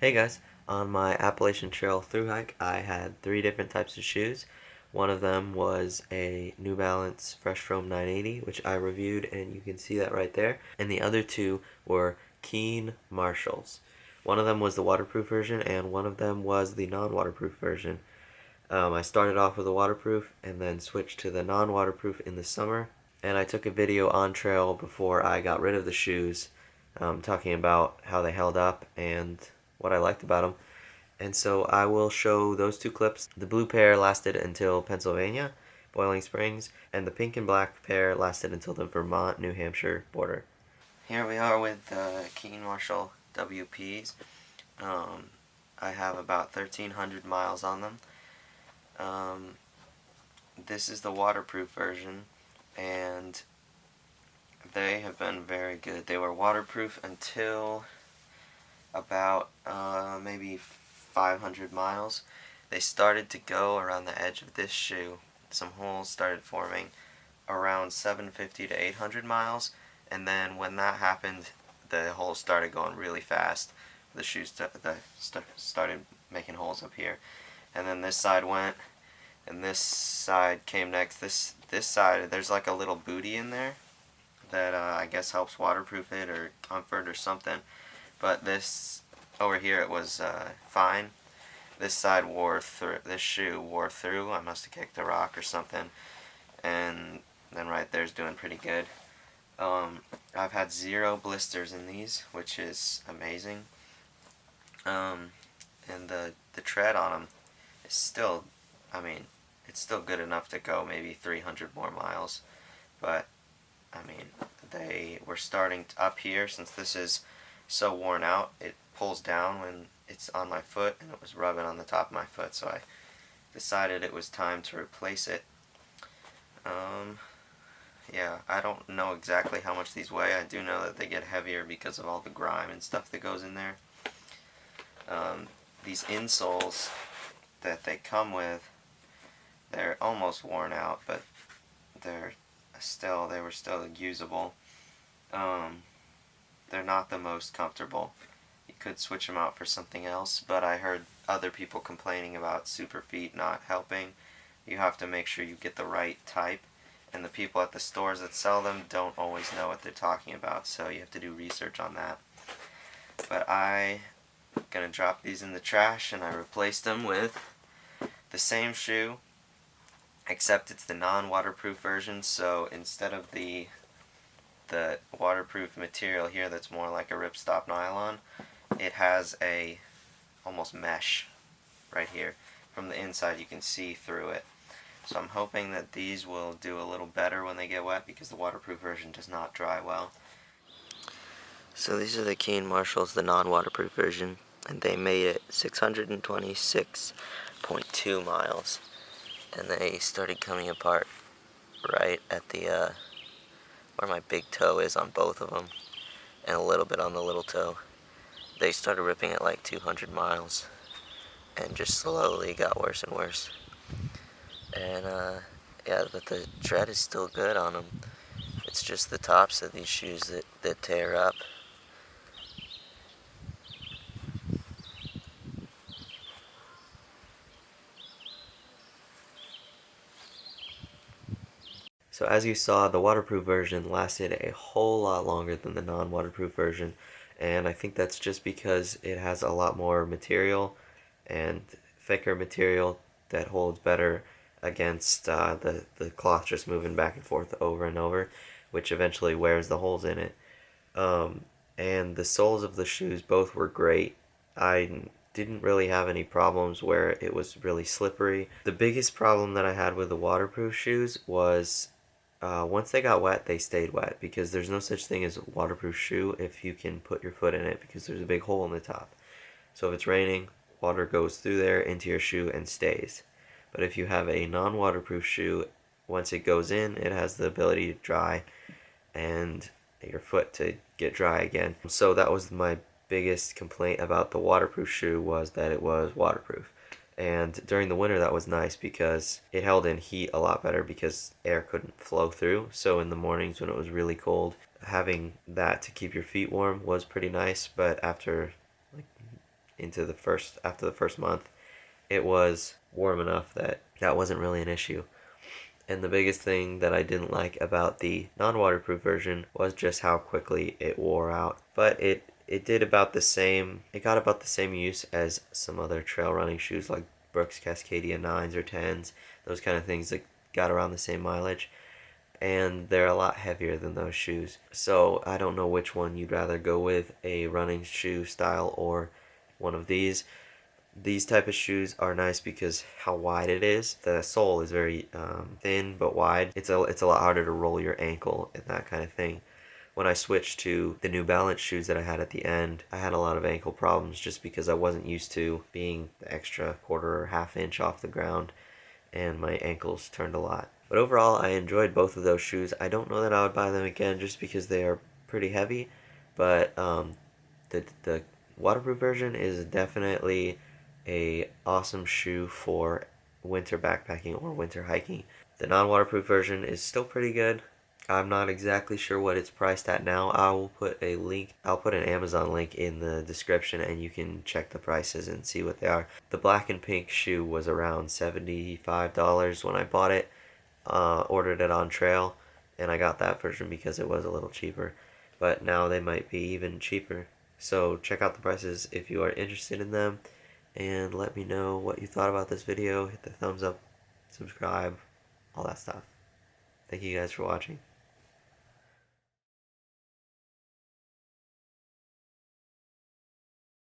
Hey guys, on my Appalachian Trail through hike, I had three different types of shoes. One of them was a New Balance Fresh Foam 980, which I reviewed, and you can see that right there. And the other two were Keen Marshalls. One of them was the waterproof version, and one of them was the non-waterproof version. I started off with the waterproof and then switched to the non-waterproof in the summer. And I took a video on trail before I got rid of the shoes, talking about how they held up and what I liked about them. And so I will show those two clips. The blue pair lasted until Pennsylvania, Boiling Springs, and the pink and black pair lasted until the Vermont, New Hampshire border. Here we are with the Keen Marshal WPs. I have about 1,300 miles on them. This is the waterproof version, and they have been very good. They were waterproof until about maybe 500 miles. They started to go around the edge of this shoe. Some holes started forming around 750 to 800 miles, and then when that happened, the holes started going really fast. The shoes started making holes up here, and then this side went, and this side came next. This side, there's like a little booty in there that I guess helps waterproof it or comfort or something. But this over here, it was fine. This side wore through. This shoe wore through. I must have kicked a rock or something, and then right there's doing pretty good. I've had 0 blisters in these, which is amazing. And the tread on them is still, I mean, it's still good enough to go maybe 300 more miles. But I mean, they were starting up here, since this is so worn out, it pulls down when it's on my foot, and it was rubbing on the top of my foot, so I decided it was time to replace it. Yeah, I don't know exactly how much these weigh. I do know that they get heavier because of all the grime and stuff that goes in there. These insoles that they come with, they're almost worn out, but they were still usable. They're not the most comfortable. You could switch them out for something else, but I heard other people complaining about super feet not helping. You have to make sure you get the right type, and the people at the stores that sell them don't always know what they're talking about, so you have to do research on that. But I'm gonna drop these in the trash, and I replaced them with the same shoe, except it's the non-waterproof version. So instead of the waterproof material here that's more like a ripstop nylon, it has a almost mesh right here. From the inside you can see through it. So I'm hoping that these will do a little better when they get wet, because the waterproof version does not dry well. So these are the Keen Marshalls, the non-waterproof version, and they made it 626.2 miles. And they started coming apart right at the where my big toe is on both of them, and a little bit on the little toe. They started ripping at like 200 miles, and just slowly got worse and worse. And yeah, but the tread is still good on them. It's just the tops of these shoes that tear up. So as you saw, the waterproof version lasted a whole lot longer than the non-waterproof version, and I think that's just because it has a lot more material and thicker material that holds better against the cloth just moving back and forth over and over, which eventually wears the holes in it. And the soles of the shoes both were great. I didn't really have any problems where it was really slippery. The biggest problem that I had with the waterproof shoes was once they got wet, they stayed wet, because there's no such thing as a waterproof shoe if you can put your foot in it, because there's a big hole in the top. So if it's raining, water goes through there into your shoe and stays. But if you have a non-waterproof shoe, once it goes in, it has the ability to dry and your foot to get dry again. So that was my biggest complaint about the waterproof shoe, was that it was waterproof. And during the winter, that was nice because it held in heat a lot better, because air couldn't flow through. So in the mornings when it was really cold, having that to keep your feet warm was pretty nice. But after, like, into after the first month, it was warm enough that that wasn't really an issue. And the biggest thing that I didn't like about the non-waterproof version was just how quickly it wore out. But it did about the same, it got about the same use as some other trail running shoes like Brooks Cascadia 9s or 10s, those kind of things that got around the same mileage. And they're a lot heavier than those shoes. So I don't know which one you'd rather go with, a running shoe style or one of these. These type of shoes are nice because how wide it is. The sole is very thin but wide. It's a lot harder to roll your ankle and that kind of thing. When I switched to the New Balance shoes that I had at the end, I had a lot of ankle problems just because I wasn't used to being the extra quarter or half inch off the ground, and my ankles turned a lot. But overall, I enjoyed both of those shoes. I don't know that I would buy them again just because they are pretty heavy, but the waterproof version is definitely a awesome shoe for winter backpacking or winter hiking. The non-waterproof version is still pretty good. I'm not exactly sure what it's priced at now. I'll put an Amazon link in the description and you can check the prices and see what they are. The black and pink shoe was around $75 when I bought it, ordered it on trail, and I got that version because it was a little cheaper. But now they might be even cheaper. So check out the prices if you are interested in them, and let me know what you thought about this video. Hit the thumbs up, subscribe, all that stuff. Thank you guys for watching.